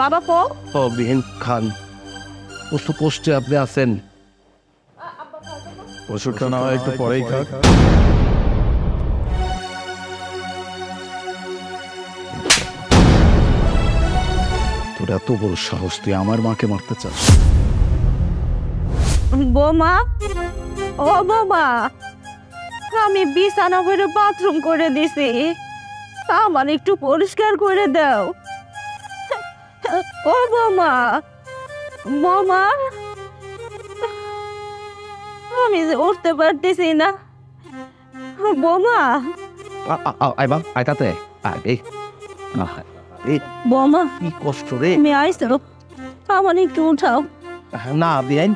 বাবা কো ও বিহিন খান ওষুধ পোস্টে আপনি আছেন ওষুধটা না হয় একটু পরেই খাক। তোর এত বড় সাহস তুই আমার মাকে মারতে চাস? বোমা ও বোমা আমি বিছানা করে বাথরুম করে দিছি আমার একটু পরিষ্কার করে দাও ও বোমা বোমা আমি যে উঠতে পারতেছি না বোমা আইবা আইতাতে এই বোমা কি কষ্ট রে। তুমি আইসো আমার একটু উঠাও না বিহাইন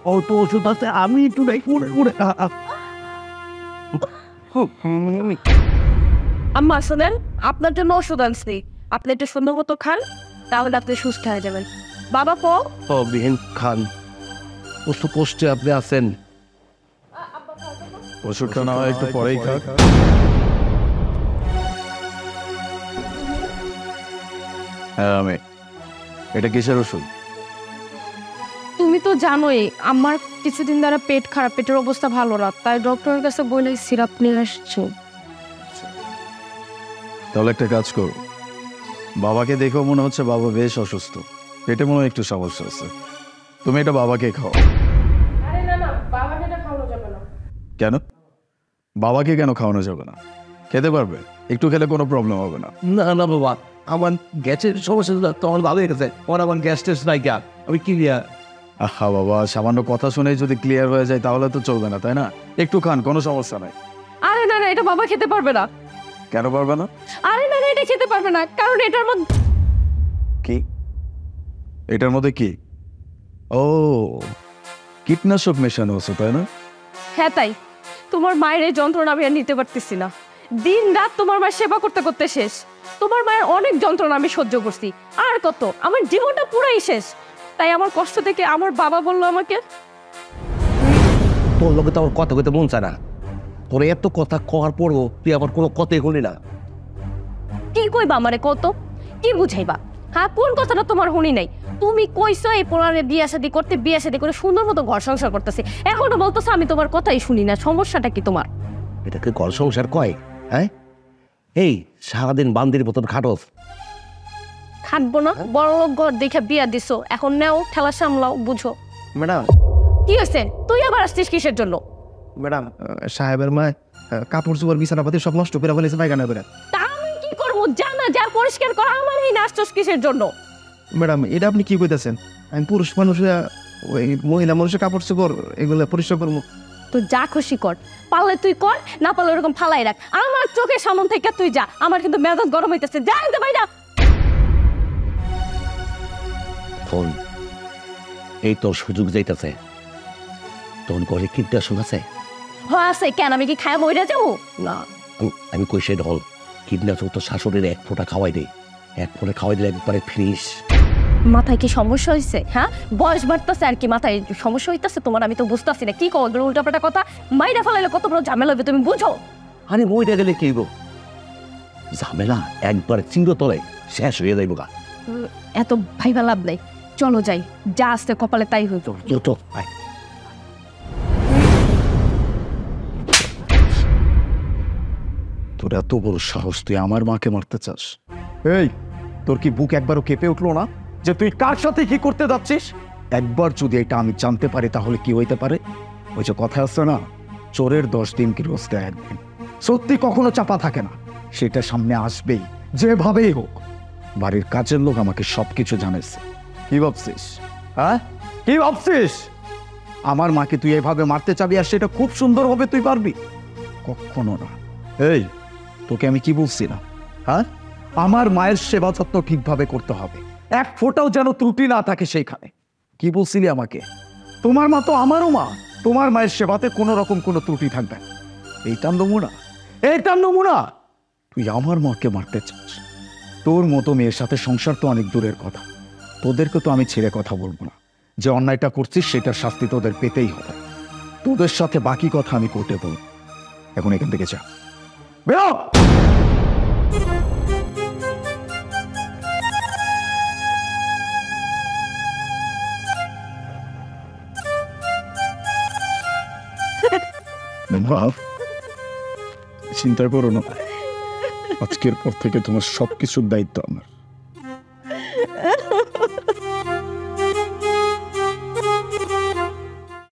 ও তো ওষুধ আছে আমি একটু নাই পড়ে পড়ে আম্মা শোনেন আপনার জন্য ওষুধ আনছি আপনি একটু সুন্দর মতো খান তাহলে আপনি সুস্থ হয়ে যাবেন বাবা কো ও বিহিন খান ওষুধ পোস্টে আপনি আছেন ওষুধটা না হয় একটু পরেই খাক। হ্যাঁ আমি এটা কিসের ওষুধ? তুমি তো জানোই আমার কিছুদিন ধরে পেট খারাপ, পেটের অবস্থা ভালো না, তাই ডক্টরের কাছে বলে সিরাপ নিয়ে আসছি। তাহলে একটা কাজ করো, বাবাকে দেখেও মনে হচ্ছে বাবা বেশ অসুস্থ, পেটে মনে হয় একটু সমস্যা আছে, তুমি এটা বাবাকে খাও। আরে না না, বাবাকে এটা খাওয়ানো যাবে না। কেন? বাবাকে কেন খাওয়ানো যাবে না? খেতে পারবে, একটু খেলে কোনো প্রবলেম হবে না। না না বাবা আমার গ্যাসের সমস্যা তখন ভালো হয়ে গেছে আমার আমার গ্যাস টেস্ট নাই গা আমি ক্লিয়ার। আহা বাবা, সামান্য কথা শুনেই যদি ক্লিয়ার হয়ে যায় তাহলে তো চলবে না, তাই না? একটু খান, কোনো সমস্যা নাই। আরে না না, এটা বাবা খেতে পারবে না। কেন পারবে না? আরে না না, এটা খেতে পারবে না, কারণ এটার মধ্যে কি? এটার মধ্যে কি? ও, কীটনাশক মেশানো আছে, তাই না? হ্যাঁ তাই। তোমার মায়ের এই যন্ত্রণা আমি আর নিতে পারতেছি না। দিন রাত তোমার মায়ের সেবা করতে করতে শেষ। তোমার মায়ের অনেক যন্ত্রণা আমি সহ্য করছি, আর কত, আমার জীবনটা পুরাই শেষ। তাই আমার কষ্ট থেকে আমার বাবা বললো আমাকে, তোর লোকে তো আমার কথা কইতে মন চায় না, তোর এত কথা কওয়ার পরও তুই আবার কোনো কথাই বলি না। কি কইবা আমারে কত, কি বুঝাইবা? হ্যাঁ, কোন কথাটা তোমার শুনি নাই? তুমি কইছো এই পোড়ারে বিয়ে শাদী করতে, বিয়ে শাদী করে সুন্দর মতো ঘর সংসার করতেছি, এখনো বলতেছো আমি তোমার কথাই শুনি না। সমস্যাটা কি তোমার? এটাকে ঘর সংসার কয়? হ্যাঁ, এই সারাদিন বান্দির মতন খাটস। খাটবো না? বড় লোক ঘর দেখে বিয়া দিছো, এখন নেও, ঠেলা সামলাও, বুঝো। ম্যাডাম কি হয়েছে? তুই আবার আসছিস কিসের জন্য? ম্যাডাম সাহেবের মা কাপড় চোপড় বিছানাপাতি সব নষ্ট করে ফেলেছে পায়খানা করে। তা আমি কি করবো? জানা যা পরিষ্কার করা, আমার এই নাচছস কিসের জন্য? ম্যাডাম এটা আপনি কি কইতেছেন? আমি পুরুষ মানুষরা ওই মহিলা মানুষের কাপড় চোপড় এগুলো পরিষ্কার করবো। তো যা খুশি কর, পারলে তুই কর, না পারলে ওরকম ফালাই রাখ। আমার চোখের সামন থেকে তুই যা, আমার কিন্তু মেজাজ গরম হইতেছে। যা আনতে ভাই না। ফোন এই তোর সুযোগ যাইতেছে, তোর ঘরে কীটনাশক আছে? হ্যাঁ আছে, কেন আমি কি খায় মইরা যাবো? না আমি কই সে ঢল কীটনাশক তো শাশুড়ির এক ফোঁটা খাওয়াই দে, এক ফোঁটা খাওয়াই দিলে একবারে ফিনিশ। মাথায় কি সমস্যা হয়েছে? হ্যাঁ, বয়স বাড়তেছে আর কি মাথায় সমস্যা হইতেছে তোমার? আমি তো বুঝতেছি না কি কো, উল্টাপাল্টা কথা মাইরা ফেলাইলে কত বড় ঝামেলা হবে তুমি বুঝো? আরে মইটা গেলে কি হইব? ঝামেলা একবার চিরতলে শেষ হয়ে যাইব গা। এত ভাইবা লাভ নাই, চলো যাই, যা আসতে কপালে তাই হইত। তোর এত বড় সাহস, তুই আমার মাকে মারতে চাস? এই, তোর কি বুক একবারও কেঁপে উঠলো না যে তুই কার সাথে কি করতে যাচ্ছিস? একবার যদি এটা আমি জানতে পারি তাহলে কি হইতে পারে? ওই যে কথা আছে না, চোরের 10 দিন কি রোজতে একদিন। সত্যি কখনো চাপা থাকে না, সেটা সামনে আসবেই যেভাবেই হোক। বাড়ির কাজের লোক আমাকে সবকিছু জানাইছে। কি ভাবছিস? হ্যাঁ, কি ভাবছিস? আমার মাকে তুই এভাবে মারতে চাবি আর সেটা খুব সুন্দর হবে তুই পারবি? কখনো না। এই, তোকে আমি কি বলছি না? হ্যাঁ, আমার মায়ের সেবা যত্ন ঠিকভাবে করতে হবে, এক ফোঁটাও যেন ত্রুটি না থাকে সেইখানে। কি বলছিলি আমাকে? তোমার মা তো আমারও মা, তোমার মায়ের সেবাতে কোনো রকম কোনো ত্রুটি থাকবে না। এইটার নমুনা, এইটার নমুনা। তুই আমার মাকে মারতে চাস? তোর মতো মেয়ের সাথে সংসার তো অনেক দূরের কথা, তোদেরকে তো আমি ছেড়ে কথা বলবো না। যে অন্যায়টা করছিস সেটার শাস্তি তোদের পেতেই হবে। তোদের সাথে বাকি কথা আমি কোর্টে বলব। এখন এখান থেকে যা, বেরো। মা, চিন্তা করো না, আজকের পর থেকে তোমার সবকিছুর দায়িত্ব আমার।